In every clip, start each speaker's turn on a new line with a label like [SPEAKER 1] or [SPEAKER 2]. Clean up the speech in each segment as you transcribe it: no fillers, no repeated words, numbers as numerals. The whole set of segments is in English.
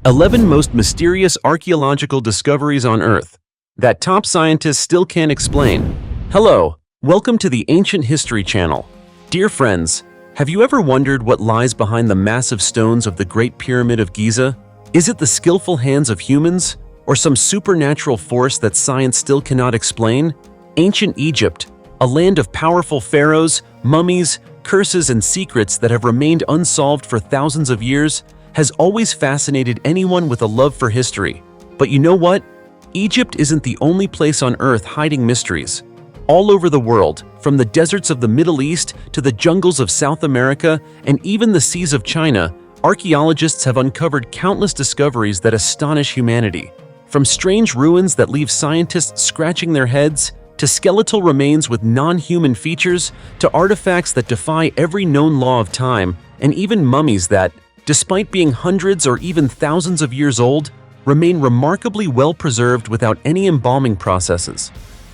[SPEAKER 1] 11 most mysterious archaeological discoveries on Earth that top scientists still can't explain. Hello, welcome to the Ancient History Channel. Dear friends, have you ever wondered what lies behind the massive stones of the Great Pyramid of Giza? Is it the skillful hands of humans, or some supernatural force that science still cannot explain? Ancient Egypt, a land of powerful pharaohs, mummies, curses, and secrets that have remained unsolved for thousands of years, has always fascinated anyone with a love for history. But you know what? Egypt isn't the only place on Earth hiding mysteries. All over the world, from the deserts of the Middle East to the jungles of South America and even the seas of China, archaeologists have uncovered countless discoveries that astonish humanity. From strange ruins that leave scientists scratching their heads, to skeletal remains with non-human features, to artifacts that defy every known law of time, and even mummies that, despite being hundreds or even thousands of years old, remain remarkably well preserved without any embalming processes.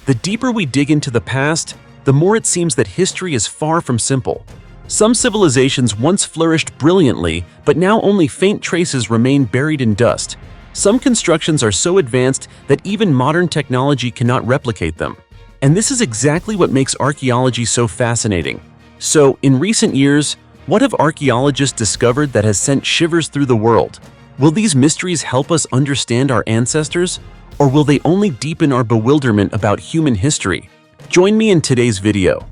[SPEAKER 1] The deeper we dig into the past, the more it seems that history is far from simple. Some civilizations once flourished brilliantly, but now only faint traces remain buried in dust. Some constructions are so advanced that even modern technology cannot replicate them. And this is exactly what makes archaeology so fascinating. So, in recent years, what have archaeologists discovered that has sent shivers through the world? Will these mysteries help us understand our ancestors, or will they only deepen our bewilderment about human history? Join me in today's video,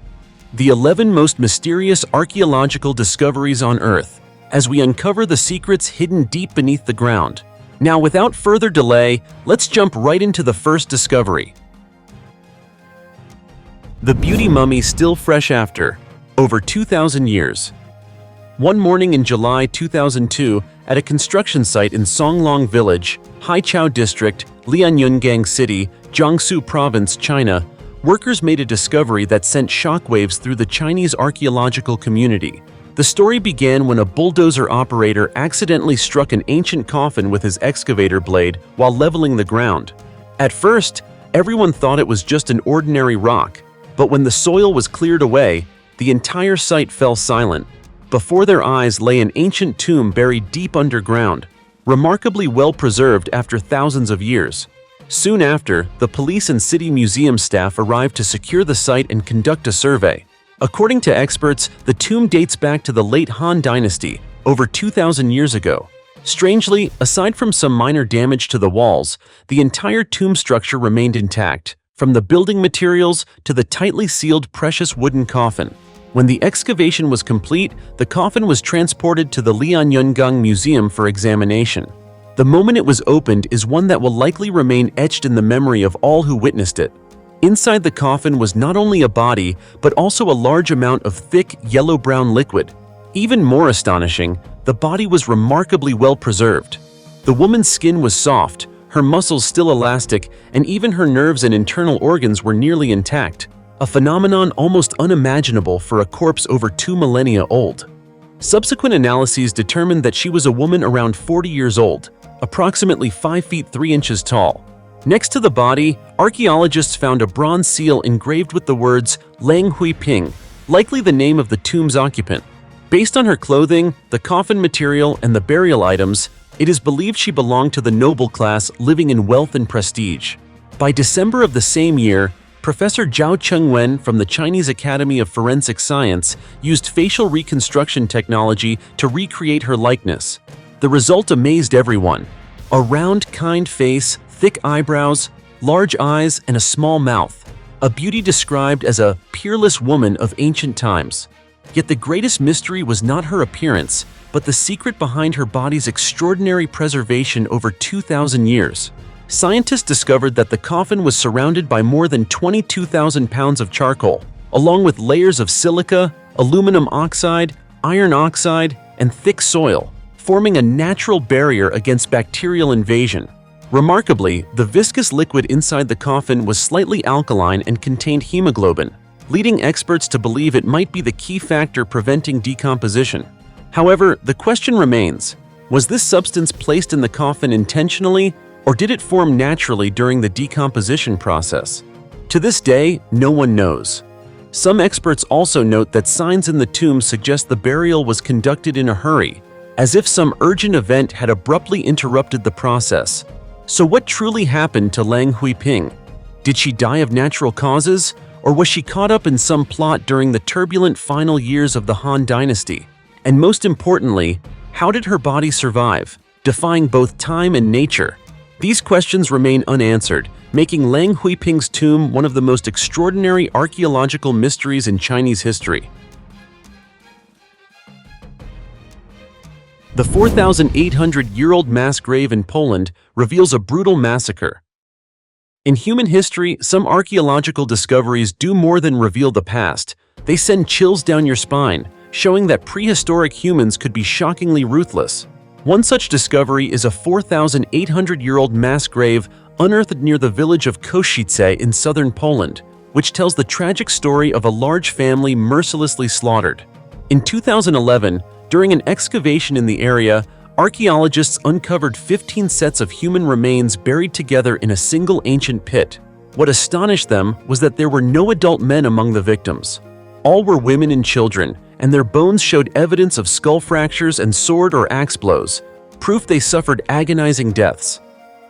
[SPEAKER 1] the 11 most mysterious archaeological discoveries on Earth, as we uncover the secrets hidden deep beneath the ground. Now, without further delay, let's jump right into the first discovery. The beauty mummy still fresh after over 2,000 years. One morning in July 2002, at a construction site in Songlong Village, Haichao District, Lianyungang City, Jiangsu Province, China, workers made a discovery that sent shockwaves through the Chinese archaeological community. The story began when a bulldozer operator accidentally struck an ancient coffin with his excavator blade while leveling the ground. At first, everyone thought it was just an ordinary rock, but when the soil was cleared away, the entire site fell silent. Before their eyes lay an ancient tomb buried deep underground, remarkably well preserved after thousands of years. Soon after, the police and city museum staff arrived to secure the site and conduct a survey. According to experts, the tomb dates back to the late Han Dynasty, over 2,000 years ago. Strangely, aside from some minor damage to the walls, the entire tomb structure remained intact, from the building materials to the tightly sealed precious wooden coffin. When the excavation was complete, the coffin was transported to the Lianyungang Museum for examination. The moment it was opened is one that will likely remain etched in the memory of all who witnessed it. Inside the coffin was not only a body, but also a large amount of thick, yellow-brown liquid. Even more astonishing, the body was remarkably well preserved. The woman's skin was soft, her muscles still elastic, and even her nerves and internal organs were nearly intact. A phenomenon almost unimaginable for a corpse over 2 millennia old. Subsequent analyses determined that she was a woman around 40 years old, approximately 5 feet 3 inches tall. Next to the body, archaeologists found a bronze seal engraved with the words Lang Hui Ping, likely the name of the tomb's occupant. Based on her clothing, the coffin material, and the burial items, it is believed she belonged to the noble class living in wealth and prestige. By December of the same year, Professor Zhao Chengwen from the Chinese Academy of Forensic Science used facial reconstruction technology to recreate her likeness. The result amazed everyone. A round, kind face, thick eyebrows, large eyes, and a small mouth. A beauty described as a peerless woman of ancient times. Yet the greatest mystery was not her appearance, but the secret behind her body's extraordinary preservation over 2,000 years. Scientists discovered that the coffin was surrounded by more than 22,000 pounds of charcoal, along with layers of silica, aluminum oxide, iron oxide, and thick soil, forming a natural barrier against bacterial invasion. Remarkably, the viscous liquid inside the coffin was slightly alkaline and contained hemoglobin, leading experts to believe it might be the key factor preventing decomposition. However, the question remains, was this substance placed in the coffin intentionally, or did it form naturally during the decomposition process? To this day, no one knows. Some experts also note that signs in the tomb suggest the burial was conducted in a hurry, as if some urgent event had abruptly interrupted the process. So what truly happened to Lang Huiping? Did she die of natural causes, or was she caught up in some plot during the turbulent final years of the Han Dynasty? And most importantly, how did her body survive, defying both time and nature? These questions remain unanswered, making Lang Huiping's tomb one of the most extraordinary archaeological mysteries in Chinese history. The 4,800-year-old mass grave in Poland reveals a brutal massacre. In human history, some archaeological discoveries do more than reveal the past. They send chills down your spine, showing that prehistoric humans could be shockingly ruthless. One such discovery is a 4,800-year-old mass grave unearthed near the village of Košice in southern Poland, which tells the tragic story of a large family mercilessly slaughtered. In 2011, during an excavation in the area, archaeologists uncovered 15 sets of human remains buried together in a single ancient pit. What astonished them was that there were no adult men among the victims. All were women and children, and their bones showed evidence of skull fractures and sword or axe blows, proof they suffered agonizing deaths.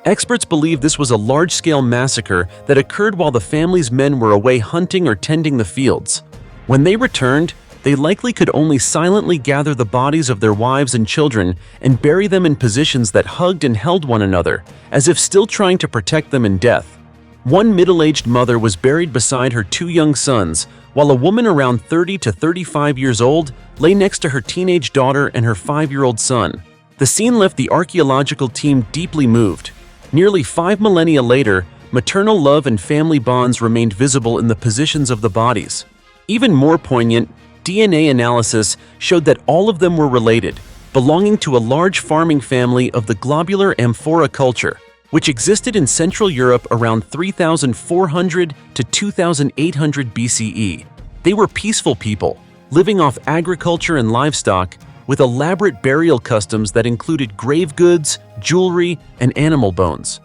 [SPEAKER 1] Experts believe this was a large-scale massacre that occurred while the family's men were away hunting or tending the fields. When they returned, they likely could only silently gather the bodies of their wives and children and bury them in positions that hugged and held one another, as if still trying to protect them in death. One middle-aged mother was buried beside her two young sons, while a woman around 30 to 35 years old lay next to her teenage daughter and her 5-year-old son. The scene left the archaeological team deeply moved. Nearly 5 millennia later, maternal love and family bonds remained visible in the positions of the bodies. Even more poignant, DNA analysis showed that all of them were related, belonging to a large farming family of the globular amphora culture, which existed in Central Europe around 3,400 to 2,800 BCE. They were peaceful people, living off agriculture and livestock, with elaborate burial customs that included grave goods, jewelry, and animal bones.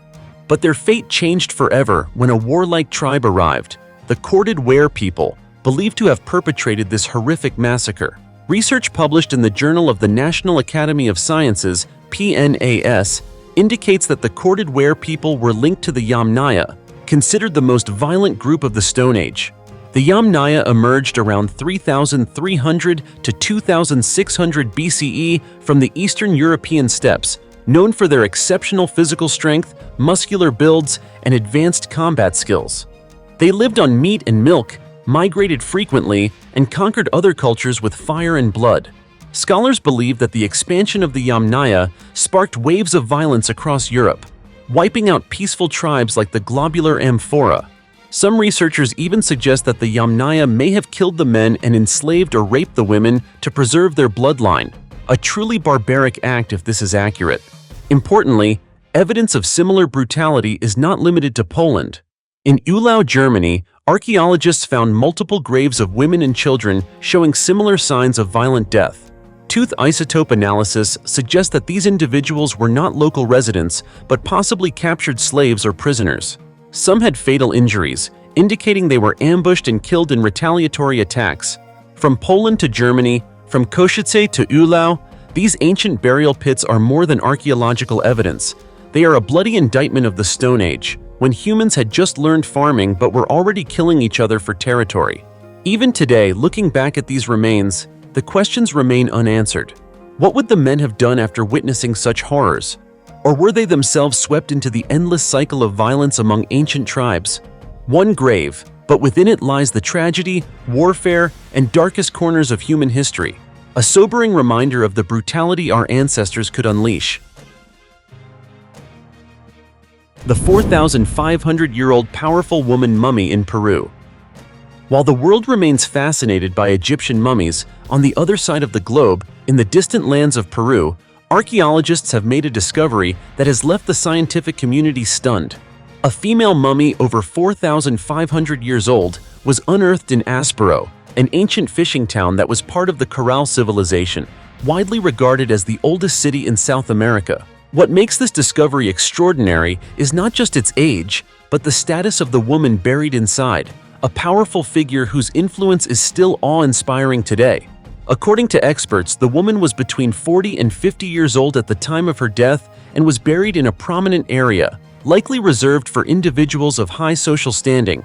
[SPEAKER 1] But their fate changed forever when a warlike tribe arrived, the corded ware people, believed to have perpetrated this horrific massacre. Research published in the Journal of the National Academy of Sciences, PNAS, indicates that the corded ware people were linked to the Yamnaya, considered the most violent group of the Stone Age. The Yamnaya emerged around 3,300 to 2,600 BCE from the Eastern European steppes, known for their exceptional physical strength, muscular builds, and advanced combat skills. They lived on meat and milk, migrated frequently, and conquered other cultures with fire and blood. Scholars believe that the expansion of the Yamnaya sparked waves of violence across Europe, wiping out peaceful tribes like the globular amphora. Some researchers even suggest that the Yamnaya may have killed the men and enslaved or raped the women to preserve their bloodline, a truly barbaric act if this is accurate. Importantly, evidence of similar brutality is not limited to Poland. In Uhlau, Germany, archaeologists found multiple graves of women and children showing similar signs of violent death. Tooth isotope analysis suggests that these individuals were not local residents, but possibly captured slaves or prisoners. Some had fatal injuries, indicating they were ambushed and killed in retaliatory attacks. From Poland to Germany, from Košice to Uhlau, these ancient burial pits are more than archaeological evidence. They are a bloody indictment of the Stone Age, when humans had just learned farming but were already killing each other for territory. Even today, looking back at these remains, the questions remain unanswered. What would the men have done after witnessing such horrors? Or were they themselves swept into the endless cycle of violence among ancient tribes? One grave, but within it lies the tragedy, warfare, and darkest corners of human history. A sobering reminder of the brutality our ancestors could unleash. The 4,500-year-old powerful woman mummy in Peru. While the world remains fascinated by Egyptian mummies, on the other side of the globe, in the distant lands of Peru, archaeologists have made a discovery that has left the scientific community stunned. A female mummy over 4,500 years old was unearthed in Aspero, an ancient fishing town that was part of the Corral civilization, widely regarded as the oldest city in South America. What makes this discovery extraordinary is not just its age, but the status of the woman buried inside, a powerful figure whose influence is still awe-inspiring today. According to experts, the woman was between 40 and 50 years old at the time of her death and was buried in a prominent area, likely reserved for individuals of high social standing.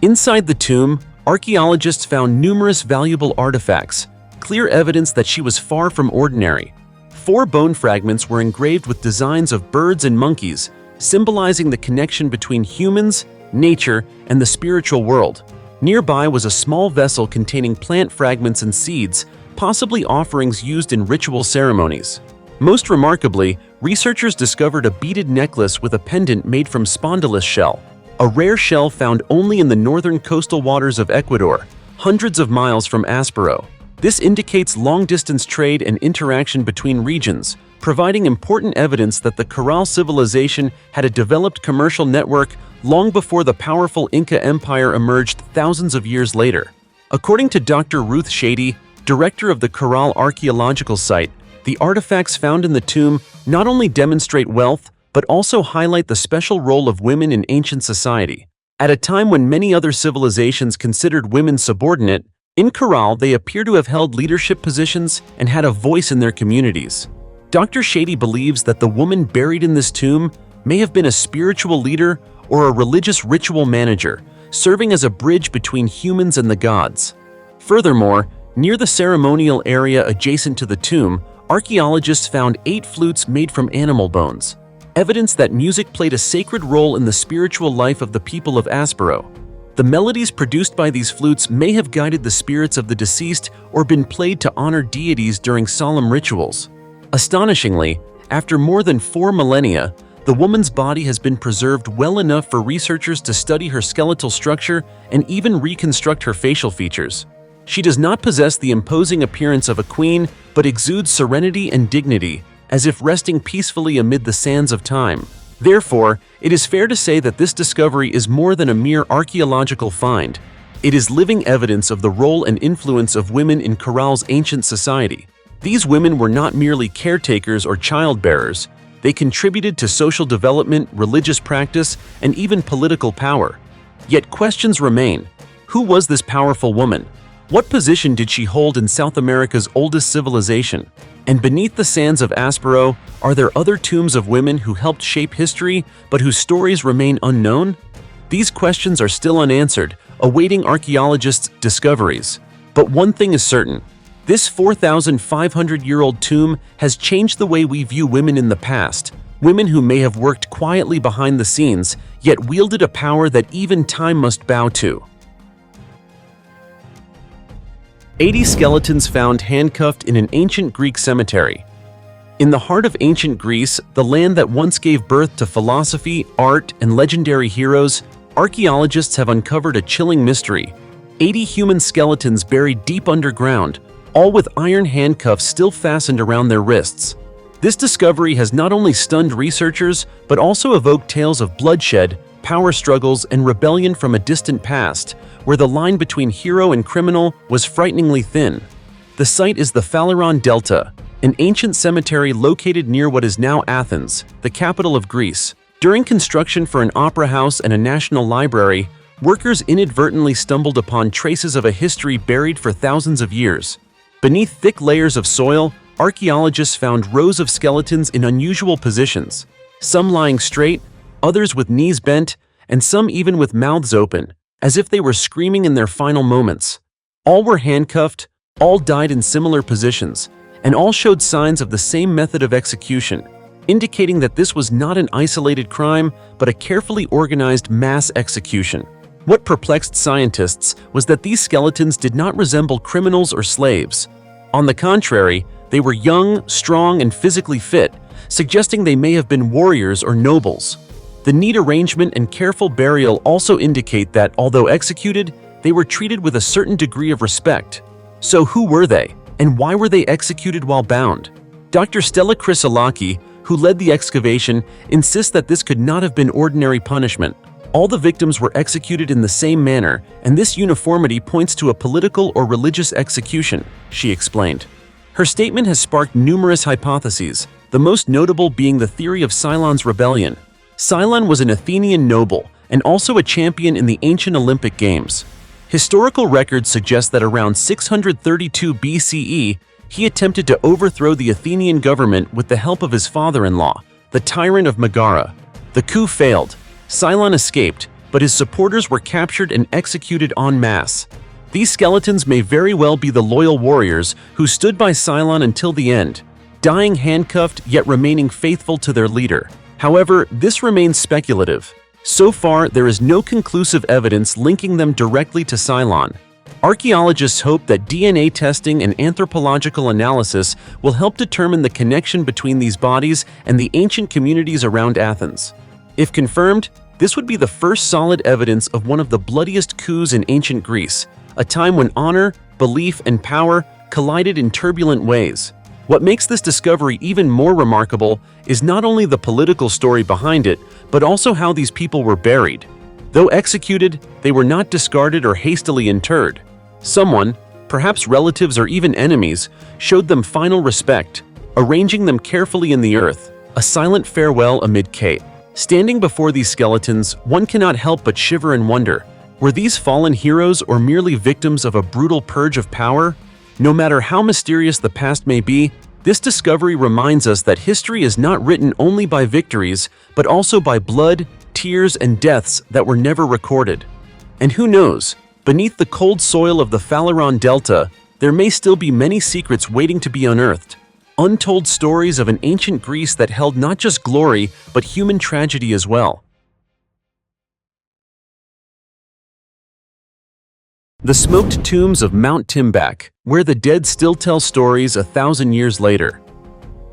[SPEAKER 1] Inside the tomb, archaeologists found numerous valuable artifacts, clear evidence that she was far from ordinary. 4 bone fragments were engraved with designs of birds and monkeys, symbolizing the connection between humans, nature, and the spiritual world. Nearby was a small vessel containing plant fragments and seeds, possibly offerings used in ritual ceremonies. Most remarkably, researchers discovered a beaded necklace with a pendant made from spondylus shell, a rare shell found only in the northern coastal waters of Ecuador, hundreds of miles from Aspero. This indicates long-distance trade and interaction between regions, providing important evidence that the Corral civilization had a developed commercial network long before the powerful Inca Empire emerged thousands of years later. According to Dr. Ruth Shady, director of the Corral Archaeological Site, the artifacts found in the tomb not only demonstrate wealth, but also highlight the special role of women in ancient society. At a time when many other civilizations considered women subordinate, in Corral they appear to have held leadership positions and had a voice in their communities. Dr. Shady believes that the woman buried in this tomb may have been a spiritual leader or a religious ritual manager, serving as a bridge between humans and the gods. Furthermore, near the ceremonial area adjacent to the tomb, archaeologists found 8 flutes made from animal bones, evidence that music played a sacred role in the spiritual life of the people of Aspero. The melodies produced by these flutes may have guided the spirits of the deceased or been played to honor deities during solemn rituals. Astonishingly, after more than 4 millennia, the woman's body has been preserved well enough for researchers to study her skeletal structure and even reconstruct her facial features. She does not possess the imposing appearance of a queen, but exudes serenity and dignity, as if resting peacefully amid the sands of time. Therefore, it is fair to say that this discovery is more than a mere archaeological find. It is living evidence of the role and influence of women in Corral's ancient society. These women were not merely caretakers or childbearers. They contributed to social development, religious practice, and even political power. Yet questions remain. Who was this powerful woman? What position did she hold in South America's oldest civilization? And beneath the sands of Aspero, are there other tombs of women who helped shape history but whose stories remain unknown? These questions are still unanswered, awaiting archaeologists' discoveries. But one thing is certain. This 4,500-year-old tomb has changed the way we view women in the past, women who may have worked quietly behind the scenes, yet wielded a power that even time must bow to. 80 skeletons found handcuffed in an ancient Greek cemetery. In the heart of ancient Greece, the land that once gave birth to philosophy, art, and legendary heroes, archaeologists have uncovered a chilling mystery. 80 human skeletons buried deep underground, all with iron handcuffs still fastened around their wrists. This discovery has not only stunned researchers, but also evoked tales of bloodshed, power struggles, and rebellion from a distant past, where the line between hero and criminal was frighteningly thin. The site is the Phaleron Delta, an ancient cemetery located near what is now Athens, the capital of Greece. During construction for an opera house and a national library, workers inadvertently stumbled upon traces of a history buried for thousands of years. Beneath thick layers of soil, archaeologists found rows of skeletons in unusual positions, some lying straight, others with knees bent, and some even with mouths open, as if they were screaming in their final moments. All were handcuffed, all died in similar positions, and all showed signs of the same method of execution, indicating that this was not an isolated crime, but a carefully organized mass execution. What perplexed scientists was that these skeletons did not resemble criminals or slaves. On the contrary, they were young, strong, and physically fit, suggesting they may have been warriors or nobles. The neat arrangement and careful burial also indicate that, although executed, they were treated with a certain degree of respect. So who were they, and why were they executed while bound? Dr. Stella Chrysolaki, who led the excavation, insists that this could not have been ordinary punishment. All the victims were executed in the same manner, and this uniformity points to a political or religious execution, she explained. Her statement has sparked numerous hypotheses, the most notable being the theory of Cylon's rebellion. Cylon was an Athenian noble and also a champion in the ancient Olympic Games. Historical records suggest that around 632 BCE, he attempted to overthrow the Athenian government with the help of his father-in-law, the tyrant of Megara. The coup failed. Cylon escaped, but his supporters were captured and executed en masse. These skeletons may very well be the loyal warriors who stood by Cylon until the end, dying handcuffed yet remaining faithful to their leader. However, this remains speculative. So far, there is no conclusive evidence linking them directly to Cylon. Archaeologists hope that DNA testing and anthropological analysis will help determine the connection between these bodies and the ancient communities around Athens. If confirmed, this would be the first solid evidence of one of the bloodiest coups in ancient Greece, a time when honor, belief, and power collided in turbulent ways. What makes this discovery even more remarkable is not only the political story behind it, but also how these people were buried. Though executed, they were not discarded or hastily interred. Someone, perhaps relatives or even enemies, showed them final respect, arranging them carefully in the earth, a silent farewell amid chaos. Standing before these skeletons, one cannot help but shiver and wonder, were these fallen heroes or merely victims of a brutal purge of power? No matter how mysterious the past may be, this discovery reminds us that history is not written only by victories, but also by blood, tears, and deaths that were never recorded. And who knows, beneath the cold soil of the Phaleron Delta, there may still be many secrets waiting to be unearthed. Untold stories of an ancient Greece that held not just glory, but human tragedy as well. The smoked tombs of Mount Timbak, where the dead still tell stories 1,000 years later.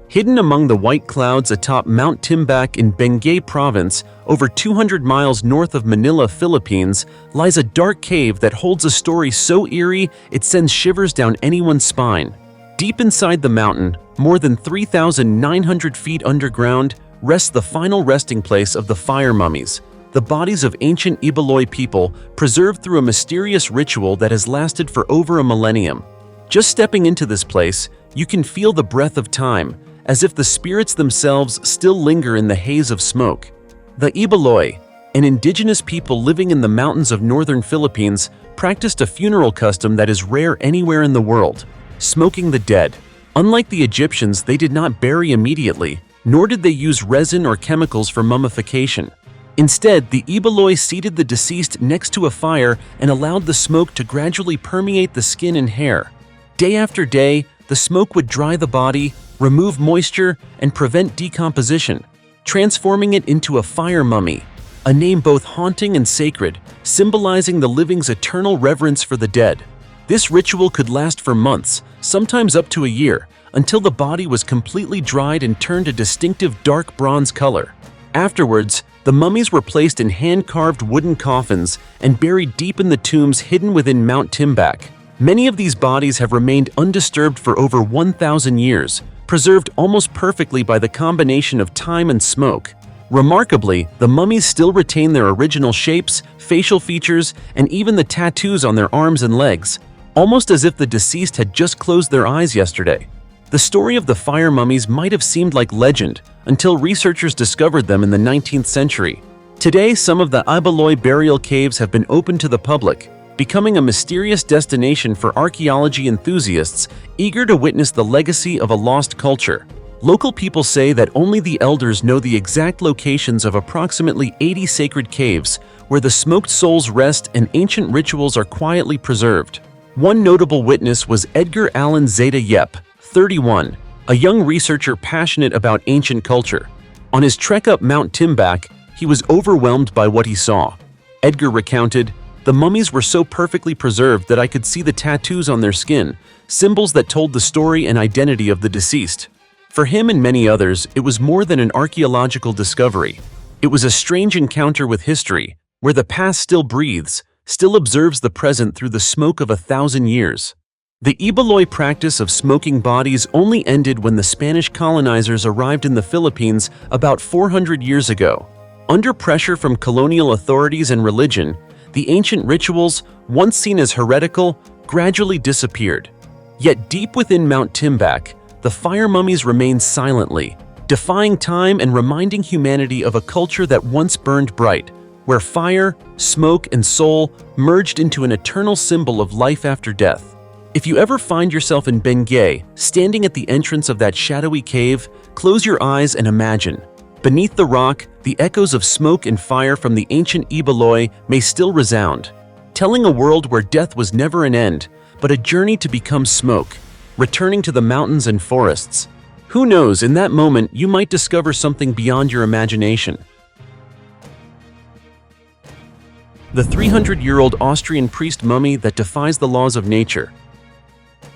[SPEAKER 1] Hidden among the white clouds atop Mount Timbak in Benguet Province, over 200 miles north of Manila, Philippines, lies a dark cave that holds a story so eerie it sends shivers down anyone's spine. Deep inside the mountain, more than 3,900 feet underground, rests the final resting place of the fire mummies, the bodies of ancient Ibaloi people preserved through a mysterious ritual that has lasted for over a millennium. Just stepping into this place, you can feel the breath of time, as if the spirits themselves still linger in the haze of smoke. The Ibaloi, an indigenous people living in the mountains of northern Philippines, practiced a funeral custom that is rare anywhere in the world: smoking the dead. Unlike the Egyptians, they did not bury immediately, nor did they use resin or chemicals for mummification. Instead, the Ibaloi seated the deceased next to a fire and allowed the smoke to gradually permeate the skin and hair. Day after day, the smoke would dry the body, remove moisture, and prevent decomposition, transforming it into a fire mummy, a name both haunting and sacred, symbolizing the living's eternal reverence for the dead. This ritual could last for months, sometimes up to a year, until the body was completely dried and turned a distinctive dark bronze color. Afterwards, the mummies were placed in hand-carved wooden coffins and buried deep in the tombs hidden within Mount Timbak. Many of these bodies have remained undisturbed for over 1,000 years, preserved almost perfectly by the combination of time and smoke. Remarkably, the mummies still retain their original shapes, facial features, and even the tattoos on their arms and legs, almost as if the deceased had just closed their eyes yesterday. The story of the fire mummies might have seemed like legend until researchers discovered them in the 19th century. Today, some of the Ibaloi burial caves have been opened to the public, becoming a mysterious destination for archaeology enthusiasts eager to witness the legacy of a lost culture. Local people say that only the elders know the exact locations of approximately 80 sacred caves where the smoked souls rest and ancient rituals are quietly preserved. One notable witness was Edgar Allan Zeta Yep, 31, a young researcher passionate about ancient culture. On his trek up Mount Timbak, he was overwhelmed by what he saw. Edgar recounted, "The mummies were so perfectly preserved that I could see the tattoos on their skin, symbols that told the story and identity of the deceased." For him and many others, it was more than an archaeological discovery. It was a strange encounter with history, where the past still breathes, still observes the present through the smoke of 1,000 years. The Ibaloi practice of smoking bodies only ended when the Spanish colonizers arrived in the Philippines about 400 years ago. Under pressure from colonial authorities and religion, the ancient rituals, once seen as heretical, gradually disappeared. Yet deep within Mount Timbak, the fire mummies remain silently, defying time and reminding humanity of a culture that once burned bright, where fire, smoke, and soul merged into an eternal symbol of life after death. If you ever find yourself in Bengay, standing at the entrance of that shadowy cave, close your eyes and imagine. Beneath the rock, the echoes of smoke and fire from the ancient Ibaloi may still resound, telling a world where death was never an end, but a journey to become smoke, returning to the mountains and forests. Who knows, in that moment you might discover something beyond your imagination. The 300-year-old Austrian priest mummy that defies the laws of nature.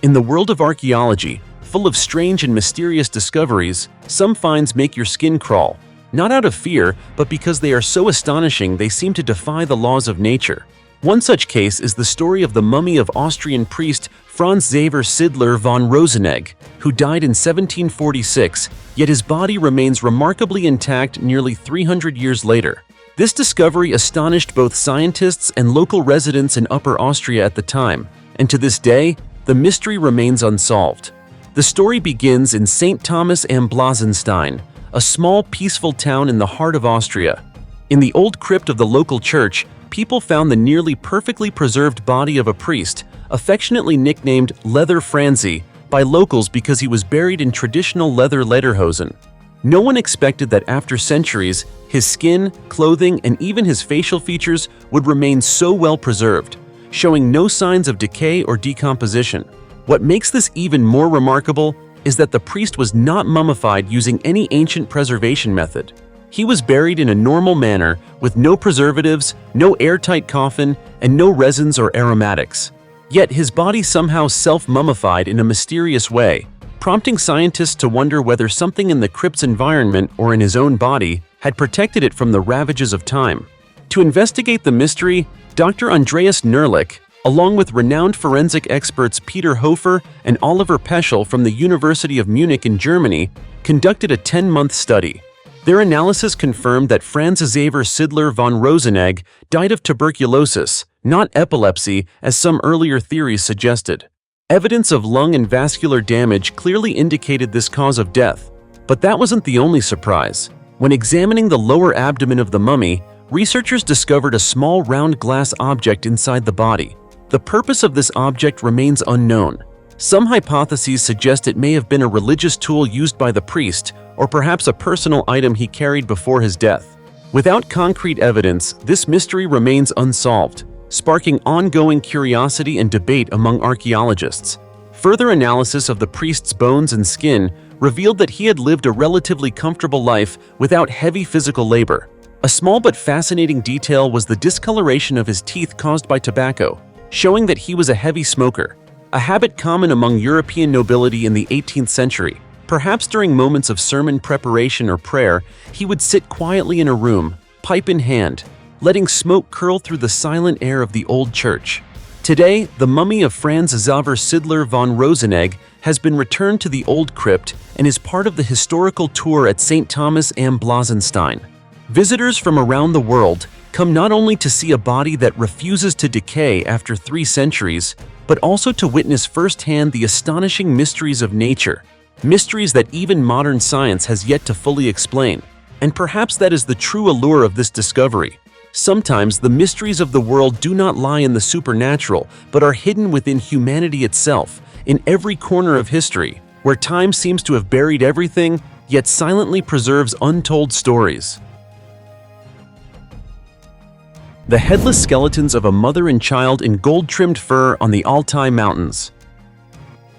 [SPEAKER 1] In the world of archaeology, full of strange and mysterious discoveries, some finds make your skin crawl, not out of fear, but because they are so astonishing they seem to defy the laws of nature. One such case is the story of the mummy of Austrian priest Franz Xaver Sidler von Rosenegg, who died in 1746, yet his body remains remarkably intact nearly 300 years later. This discovery astonished both scientists and local residents in Upper Austria at the time, and to this day, the mystery remains unsolved. The story begins in St. Thomas am Blasenstein, a small, peaceful town in the heart of Austria. In the old crypt of the local church, people found the nearly perfectly preserved body of a priest, affectionately nicknamed Leather Franzi by locals because he was buried in traditional leather lederhosen. No one expected that after centuries, his skin, clothing, and even his facial features would remain so well preserved, showing no signs of decay or decomposition. What makes this even more remarkable is that the priest was not mummified using any ancient preservation method. He was buried in a normal manner with no preservatives, no airtight coffin, and no resins or aromatics. Yet his body somehow self-mummified in a mysterious way, prompting scientists to wonder whether something in the crypt's environment or in his own body had protected it from the ravages of time. To investigate the mystery, Dr. Andreas Nerlich, along with renowned forensic experts Peter Hofer and Oliver Peschel from the University of Munich in Germany, conducted a 10-month study. Their analysis confirmed that Franz Xaver Sidler von Rosenegg died of tuberculosis, not epilepsy, as some earlier theories suggested. Evidence of lung and vascular damage clearly indicated this cause of death. But that wasn't the only surprise. When examining the lower abdomen of the mummy, researchers discovered a small round glass object inside the body. The purpose of this object remains unknown. Some hypotheses suggest it may have been a religious tool used by the priest, or perhaps a personal item he carried before his death. Without concrete evidence, this mystery remains unsolved, sparking ongoing curiosity and debate among archaeologists. Further analysis of the priest's bones and skin revealed that he had lived a relatively comfortable life without heavy physical labor. A small but fascinating detail was the discoloration of his teeth caused by tobacco, showing that he was a heavy smoker, a habit common among European nobility in the 18th century. Perhaps during moments of sermon preparation or prayer, he would sit quietly in a room, pipe in hand, letting smoke curl through the silent air of the old church. Today, the mummy of Franz Xaver Sidler von Rosenegg has been returned to the old crypt and is part of the historical tour at St. Thomas am Blasenstein. Visitors from around the world come not only to see a body that refuses to decay after 3 centuries, but also to witness firsthand the astonishing mysteries of nature, mysteries that even modern science has yet to fully explain. And perhaps that is the true allure of this discovery. Sometimes the mysteries of the world do not lie in the supernatural, but are hidden within humanity itself, in every corner of history, where time seems to have buried everything, yet silently preserves untold stories. The headless skeletons of a mother and child in gold-trimmed fur on the Altai Mountains.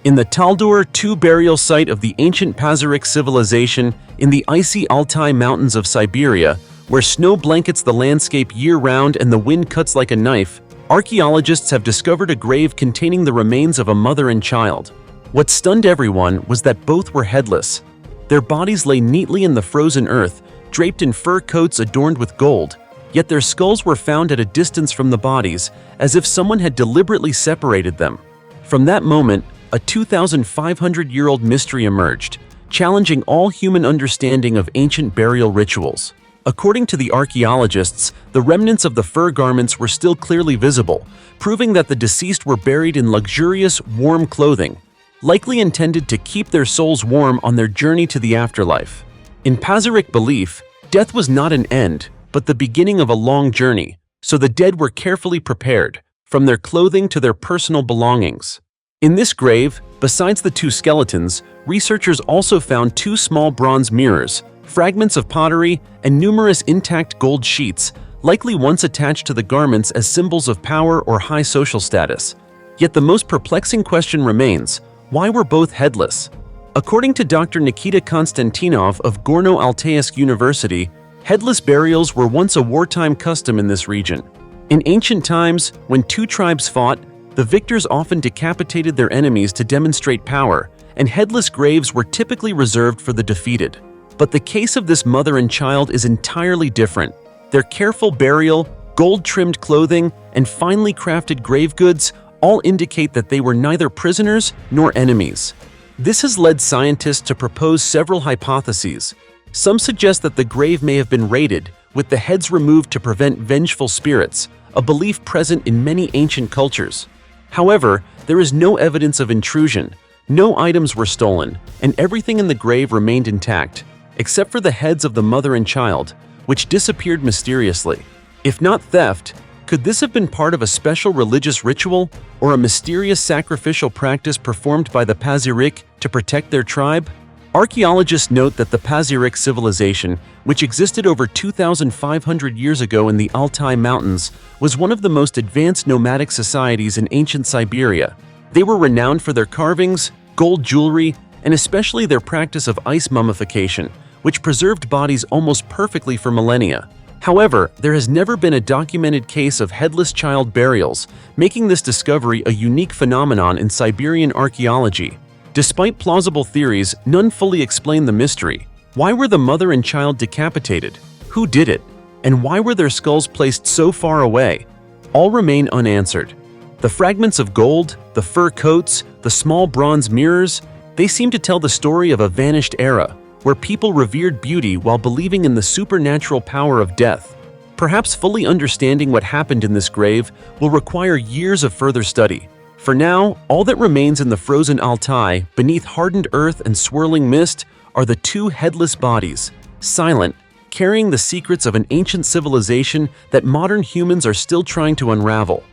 [SPEAKER 1] In the Taldur II burial site of the ancient Pazyryk civilization in the icy Altai Mountains of Siberia, where snow blankets the landscape year-round and the wind cuts like a knife, archaeologists have discovered a grave containing the remains of a mother and child. What stunned everyone was that both were headless. Their bodies lay neatly in the frozen earth, draped in fur coats adorned with gold, yet their skulls were found at a distance from the bodies, as if someone had deliberately separated them. From that moment, a 2,500-year-old mystery emerged, challenging all human understanding of ancient burial rituals. According to the archaeologists, the remnants of the fur garments were still clearly visible, proving that the deceased were buried in luxurious, warm clothing, likely intended to keep their souls warm on their journey to the afterlife. In Pazyryk belief, death was not an end, but the beginning of a long journey, so the dead were carefully prepared, from their clothing to their personal belongings. In this grave, besides the two skeletons, researchers also found two small bronze mirrors, fragments of pottery, and numerous intact gold sheets, likely once attached to the garments as symbols of power or high social status. Yet the most perplexing question remains: why were both headless? According to Dr. Nikita Konstantinov of Gorno-Altaysk University, headless burials were once a wartime custom in this region. In ancient times, when two tribes fought, the victors often decapitated their enemies to demonstrate power, and headless graves were typically reserved for the defeated. But the case of this mother and child is entirely different. Their careful burial, gold-trimmed clothing, and finely crafted grave goods all indicate that they were neither prisoners nor enemies. This has led scientists to propose several hypotheses. Some suggest that the grave may have been raided, with the heads removed to prevent vengeful spirits, a belief present in many ancient cultures. However, there is no evidence of intrusion, no items were stolen, and everything in the grave remained intact, except for the heads of the mother and child, which disappeared mysteriously. If not theft, could this have been part of a special religious ritual or a mysterious sacrificial practice performed by the Pazyryk to protect their tribe? Archaeologists note that the Pazyryk civilization, which existed over 2,500 years ago in the Altai Mountains, was one of the most advanced nomadic societies in ancient Siberia. They were renowned for their carvings, gold jewelry, and especially their practice of ice mummification, which preserved bodies almost perfectly for millennia. However, there has never been a documented case of headless child burials, making this discovery a unique phenomenon in Siberian archaeology. Despite plausible theories, none fully explain the mystery. Why were the mother and child decapitated? Who did it? And why were their skulls placed so far away? All remain unanswered. The fragments of gold, the fur coats, the small bronze mirrors, they seem to tell the story of a vanished era, where people revered beauty while believing in the supernatural power of death. Perhaps fully understanding what happened in this grave will require years of further study. For now, all that remains in the frozen Altai, beneath hardened earth and swirling mist, are the two headless bodies, silent, carrying the secrets of an ancient civilization that modern humans are still trying to unravel.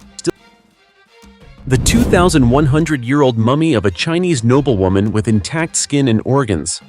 [SPEAKER 1] The 2,100-year-old mummy of a Chinese noblewoman with intact skin and organs.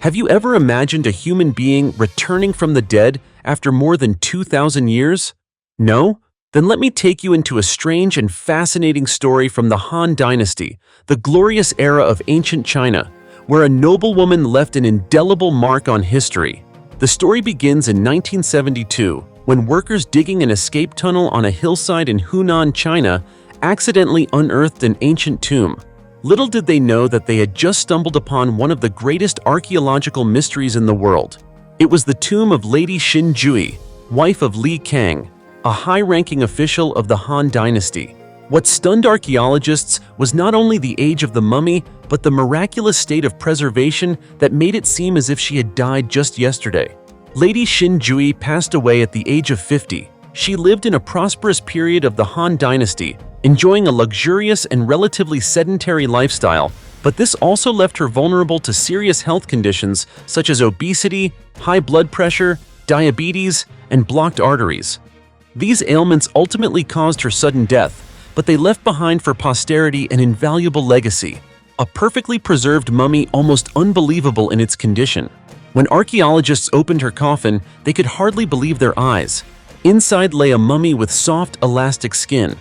[SPEAKER 1] Have you ever imagined a human being returning from the dead after more than 2,000 years? No? Then let me take you into a strange and fascinating story from the Han Dynasty, the glorious era of ancient China, where a noblewoman left an indelible mark on history. The story begins in 1972, when workers digging an escape tunnel on a hillside in Hunan, China, accidentally unearthed an ancient tomb. Little did they know that they had just stumbled upon one of the greatest archaeological mysteries in the world. It was the tomb of Lady Xin Jui, wife of Li Kang, a high-ranking official of the Han Dynasty. What stunned archaeologists was not only the age of the mummy, but the miraculous state of preservation that made it seem as if she had died just yesterday. Lady Xin Jui passed away at the age of 50. She lived in a prosperous period of the Han Dynasty, enjoying a luxurious and relatively sedentary lifestyle, but this also left her vulnerable to serious health conditions such as obesity, high blood pressure, diabetes, and blocked arteries. These ailments ultimately caused her sudden death, but they left behind for posterity an invaluable legacy, a perfectly preserved mummy almost unbelievable in its condition. When archaeologists opened her coffin, they could hardly believe their eyes. Inside lay a mummy with soft, elastic skin,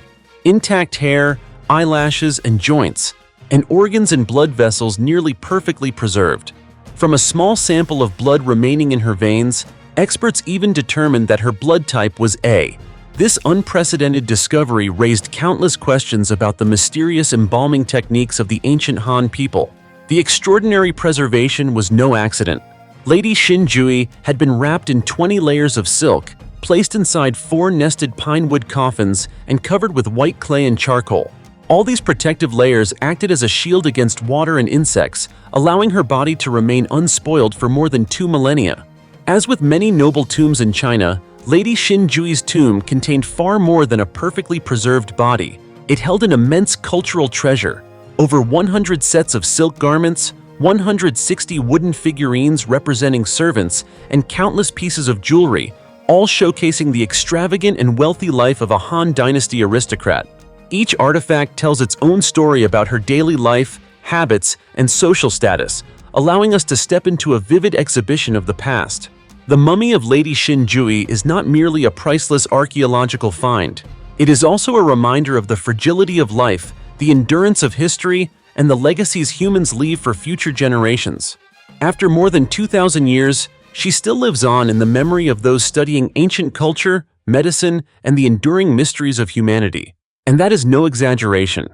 [SPEAKER 1] intact hair, eyelashes, and joints, and organs and blood vessels nearly perfectly preserved. From a small sample of blood remaining in her veins, experts even determined that her blood type was A. This unprecedented discovery raised countless questions about the mysterious embalming techniques of the ancient Han people. The extraordinary preservation was no accident. Lady Xin Jui had been wrapped in 20 layers of silk, placed inside 4 nested pine wood coffins, and covered with white clay and charcoal. All these protective layers acted as a shield against water and insects, allowing her body to remain unspoiled for more than 2 millennia. As with many noble tombs in China, Lady Xin Jui's tomb contained far more than a perfectly preserved body. It held an immense cultural treasure: over 100 sets of silk garments, 160 wooden figurines representing servants, and countless pieces of jewelry, all showcasing the extravagant and wealthy life of a Han Dynasty aristocrat. Each artifact tells its own story about her daily life, habits, and social status, allowing us to step into a vivid exhibition of the past. The mummy of Lady Xin is not merely a priceless archaeological find. It is also a reminder of the fragility of life, the endurance of history, and the legacies humans leave for future generations. After more than 2,000 years, she still lives on in the memory of those studying ancient culture, medicine, and the enduring mysteries of humanity. And that is no exaggeration.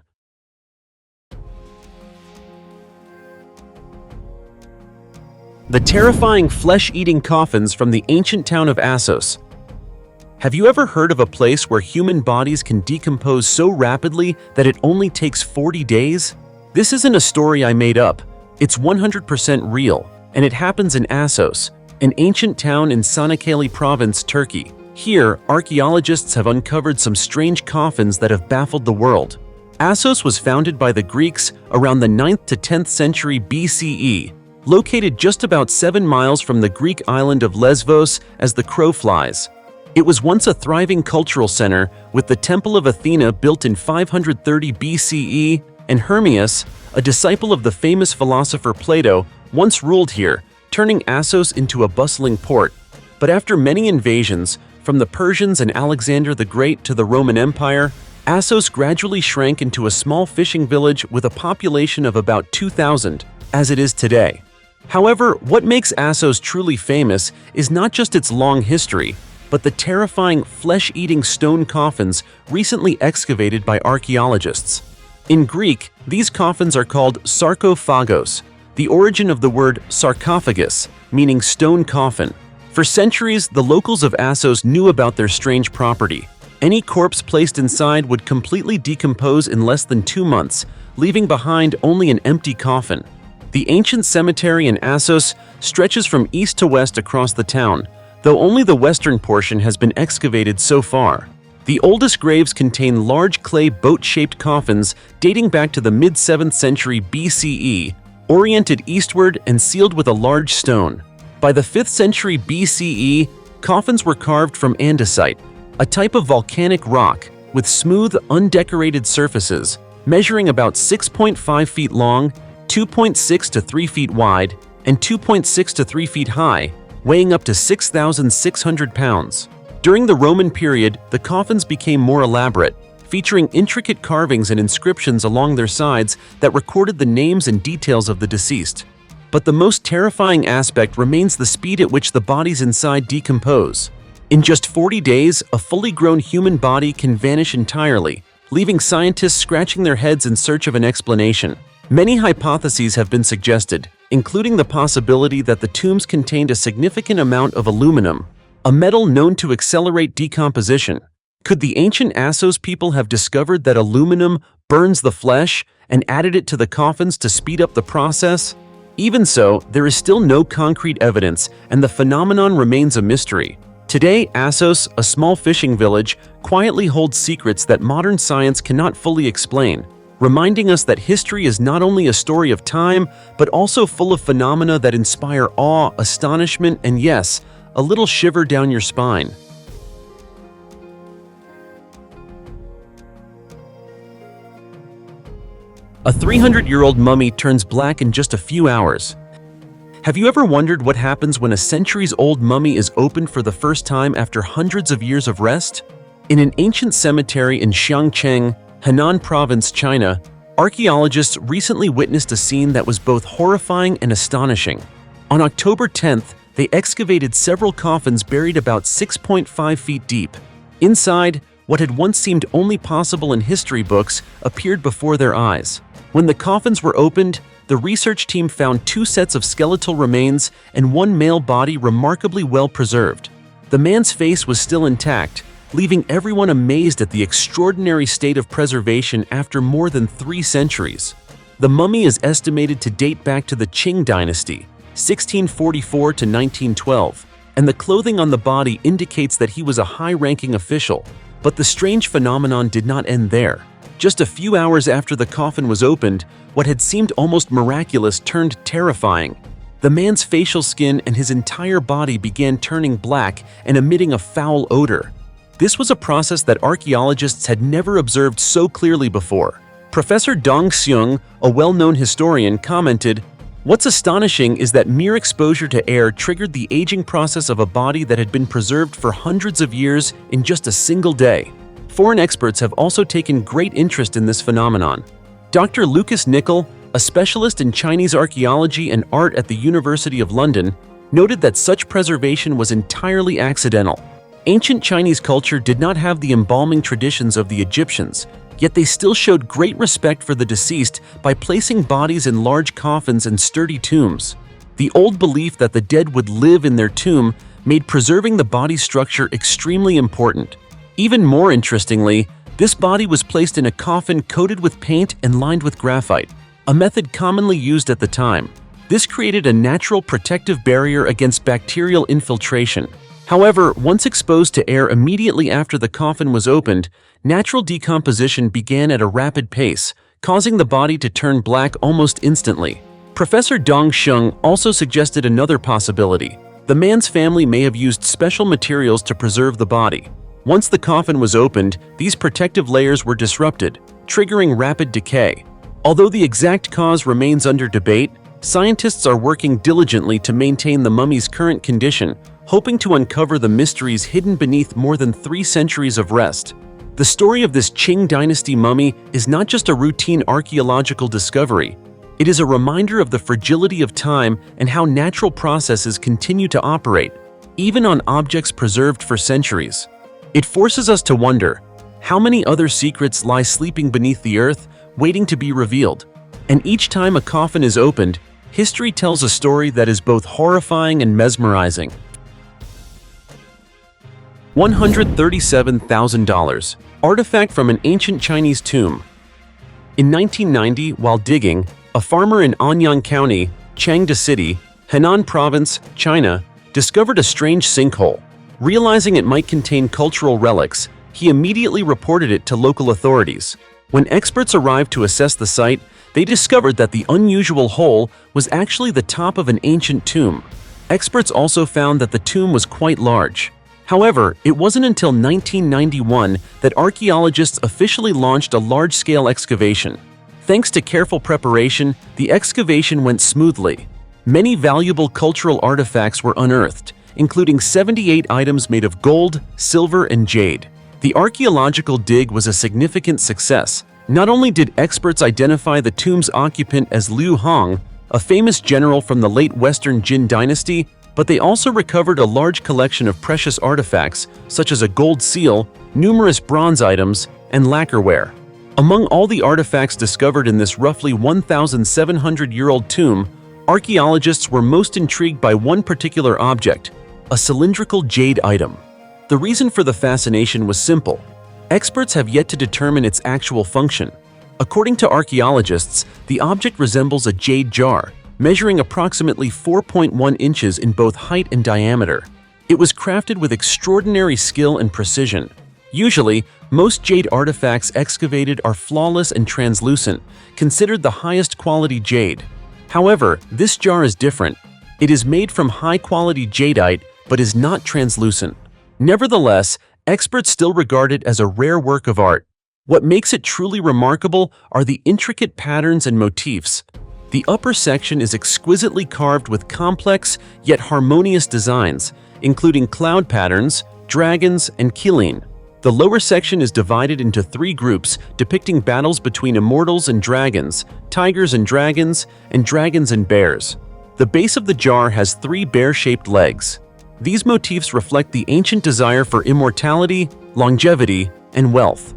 [SPEAKER 1] The terrifying flesh-eating coffins from the ancient town of Assos. Have you ever heard of a place where human bodies can decompose so rapidly that it only takes 40 days? This isn't a story I made up. It's 100% real, and it happens in Assos, an ancient town in Çanakkale province, Turkey. Here, archaeologists have uncovered some strange coffins that have baffled the world. Assos was founded by the Greeks around the 9th to 10th century BCE, located just about 7 miles from the Greek island of Lesvos as the crow flies. It was once a thriving cultural center, with the Temple of Athena built in 530 BCE, and Hermias, a disciple of the famous philosopher Plato, once ruled here, turning Assos into a bustling port. But after many invasions, from the Persians and Alexander the Great to the Roman Empire, Assos gradually shrank into a small fishing village with a population of about 2,000, as it is today. However, what makes Assos truly famous is not just its long history, but the terrifying flesh-eating stone coffins recently excavated by archaeologists. In Greek, these coffins are called sarkophagos, the origin of the word sarcophagus, meaning stone coffin. For centuries, the locals of Assos knew about their strange property. Any corpse placed inside would completely decompose in less than 2 months, leaving behind only an empty coffin. The ancient cemetery in Assos stretches from east to west across the town, though only the western portion has been excavated so far. The oldest graves contain large clay boat-shaped coffins dating back to the mid-7th century BCE, oriented eastward and sealed with a large stone. By the 5th century BCE, coffins were carved from andesite, a type of volcanic rock with smooth, undecorated surfaces, measuring about 6.5 feet long, 2.6 to 3 feet wide, and 2.6 to 3 feet high, weighing up to 6,600 pounds. During the Roman period, the coffins became more elaborate, featuring intricate carvings and inscriptions along their sides that recorded the names and details of the deceased. But the most terrifying aspect remains the speed at which the bodies inside decompose. In just 40 days, a fully grown human body can vanish entirely, leaving scientists scratching their heads in search of an explanation. Many hypotheses have been suggested, including the possibility that the tombs contained a significant amount of aluminum, a metal known to accelerate decomposition. Could the ancient Assos people have discovered that aluminum burns the flesh and added it to the coffins to speed up the process? Even so, there is still no concrete evidence, and the phenomenon remains a mystery. Today, Assos, a small fishing village, quietly holds secrets that modern science cannot fully explain, reminding us that history is not only a story of time, but also full of phenomena that inspire awe, astonishment, and yes, a little shiver down your spine. A 300-year-old mummy turns black in just a few hours. Have you ever wondered what happens when a centuries-old mummy is opened for the first time after hundreds of years of rest? In an ancient cemetery in Xiangcheng, Henan Province, China, archaeologists recently witnessed a scene that was both horrifying and astonishing. On October 10th, they excavated several coffins buried about 6.5 feet deep. Inside, what had once seemed only possible in history books appeared before their eyes. When the coffins were opened, the research team found 2 sets of skeletal remains and 1 male body remarkably well preserved. The man's face was still intact, leaving everyone amazed at the extraordinary state of preservation after more than 3 centuries. The mummy is estimated to date back to the Qing dynasty, 1644 to 1912, and the clothing on the body indicates that he was a high-ranking official. But the strange phenomenon did not end there. Just a few hours after the coffin was opened, what had seemed almost miraculous turned terrifying. The man's facial skin and his entire body began turning black and emitting a foul odor. This was a process that archaeologists had never observed so clearly before. Professor Dong Xiong, a well-known historian, commented, "What's astonishing is that mere exposure to air triggered the aging process of a body that had been preserved for hundreds of years in just a single day." Foreign experts have also taken great interest in this phenomenon. Dr. Lucas Nicol, a specialist in Chinese archaeology and art at the University of London, noted that such preservation was entirely accidental. Ancient Chinese culture did not have the embalming traditions of the Egyptians, yet they still showed great respect for the deceased by placing bodies in large coffins and sturdy tombs. The old belief that the dead would live in their tomb made preserving the body structure extremely important. Even more interestingly, this body was placed in a coffin coated with paint and lined with graphite, a method commonly used at the time. This created a natural protective barrier against bacterial infiltration. However, once exposed to air immediately after the coffin was opened, natural decomposition began at a rapid pace, causing the body to turn black almost instantly. Professor Dong Xiong also suggested another possibility. The man's family may have used special materials to preserve the body. Once the coffin was opened, these protective layers were disrupted, triggering rapid decay. Although the exact cause remains under debate, scientists are working diligently to maintain the mummy's current condition, hoping to uncover the mysteries hidden beneath more than 3 centuries of rest. The story of this Qing dynasty mummy is not just a routine archaeological discovery. It is a reminder of the fragility of time and how natural processes continue to operate, even on objects preserved for centuries. It forces us to wonder, how many other secrets lie sleeping beneath the earth, waiting to be revealed? And each time a coffin is opened, history tells a story that is both horrifying and mesmerizing. $137,000. Artifact from an ancient Chinese tomb. In 1990, while digging, a farmer in Anyang County, Changde City, Henan Province, China, discovered a strange sinkhole. Realizing it might contain cultural relics, he immediately reported it to local authorities. When experts arrived to assess the site, they discovered that the unusual hole was actually the top of an ancient tomb. Experts also found that the tomb was quite large. However, it wasn't until 1991 that archaeologists officially launched a large-scale excavation. Thanks to careful preparation, the excavation went smoothly. Many valuable cultural artifacts were unearthed, including 78 items made of gold, silver, and jade. The archaeological dig was a significant success. Not only did experts identify the tomb's occupant as Liu Hong, a famous general from the late Western Jin dynasty, but they also recovered a large collection of precious artifacts, such as a gold seal, numerous bronze items, and lacquerware. Among all the artifacts discovered in this roughly 1,700-year-old tomb, archaeologists were most intrigued by one particular object, a cylindrical jade item. The reason for the fascination was simple. Experts have yet to determine its actual function. According to archaeologists, the object resembles a jade jar, measuring approximately 4.1 inches in both height and diameter. It was crafted with extraordinary skill and precision. Usually, most jade artifacts excavated are flawless and translucent, considered the highest quality jade. However, this jar is different. It is made from high-quality jadeite, but is not translucent. Nevertheless, experts still regard it as a rare work of art. What makes it truly remarkable are the intricate patterns and motifs. The upper section is exquisitely carved with complex yet harmonious designs, including cloud patterns, dragons, and qilin. The lower section is divided into 3 groups depicting battles between immortals and dragons, tigers and dragons and bears. The base of the jar has 3 bear-shaped legs. These motifs reflect the ancient desire for immortality, longevity, and wealth.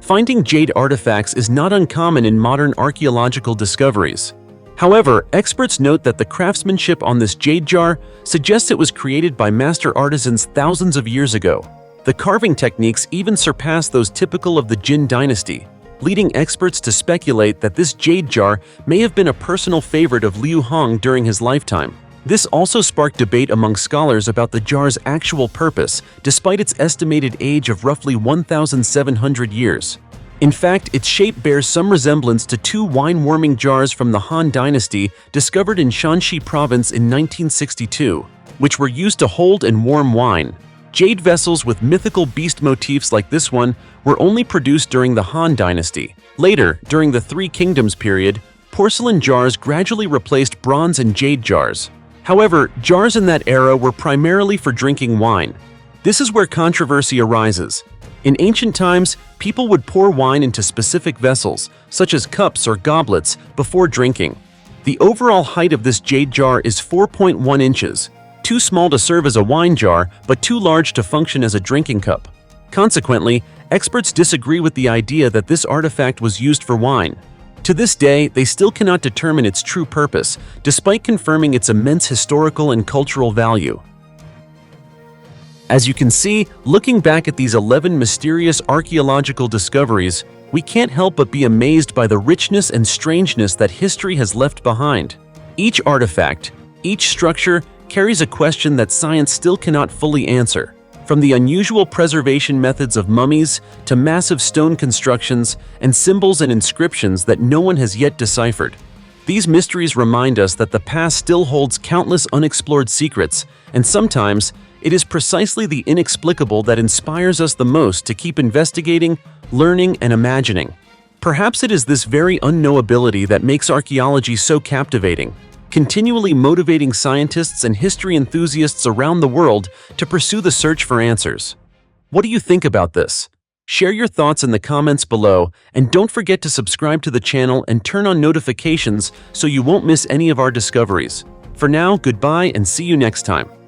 [SPEAKER 1] Finding jade artifacts is not uncommon in modern archaeological discoveries. However, experts note that the craftsmanship on this jade jar suggests it was created by master artisans thousands of years ago. The carving techniques even surpass those typical of the Jin dynasty, leading experts to speculate that this jade jar may have been a personal favorite of Liu Hong during his lifetime. This also sparked debate among scholars about the jar's actual purpose, despite its estimated age of roughly 1,700 years. In fact, its shape bears some resemblance to two wine-warming jars from the Han Dynasty discovered in Shanxi Province in 1962, which were used to hold and warm wine. Jade vessels with mythical beast motifs like this one were only produced during the Han Dynasty. Later, during the Three Kingdoms period, porcelain jars gradually replaced bronze and jade jars. However, jars in that era were primarily for drinking wine. This is where controversy arises. In ancient times, people would pour wine into specific vessels, such as cups or goblets, before drinking. The overall height of this jade jar is 4.1 inches, too small to serve as a wine jar, but too large to function as a drinking cup. Consequently, experts disagree with the idea that this artifact was used for wine. To this day, they still cannot determine its true purpose, despite confirming its immense historical and cultural value. As you can see, looking back at these 11 mysterious archaeological discoveries, we can't help but be amazed by the richness and strangeness that history has left behind. Each artifact, each structure, carries a question that science still cannot fully answer. From the unusual preservation methods of mummies to massive stone constructions and symbols and inscriptions that no one has yet deciphered. These mysteries remind us that the past still holds countless unexplored secrets, and sometimes it is precisely the inexplicable that inspires us the most to keep investigating, learning, and imagining. Perhaps it is this very unknowability that makes archaeology so captivating, continually motivating scientists and history enthusiasts around the world to pursue the search for answers. What do you think about this? Share your thoughts in the comments below, and don't forget to subscribe to the channel and turn on notifications so you won't miss any of our discoveries. For now, goodbye and see you next time.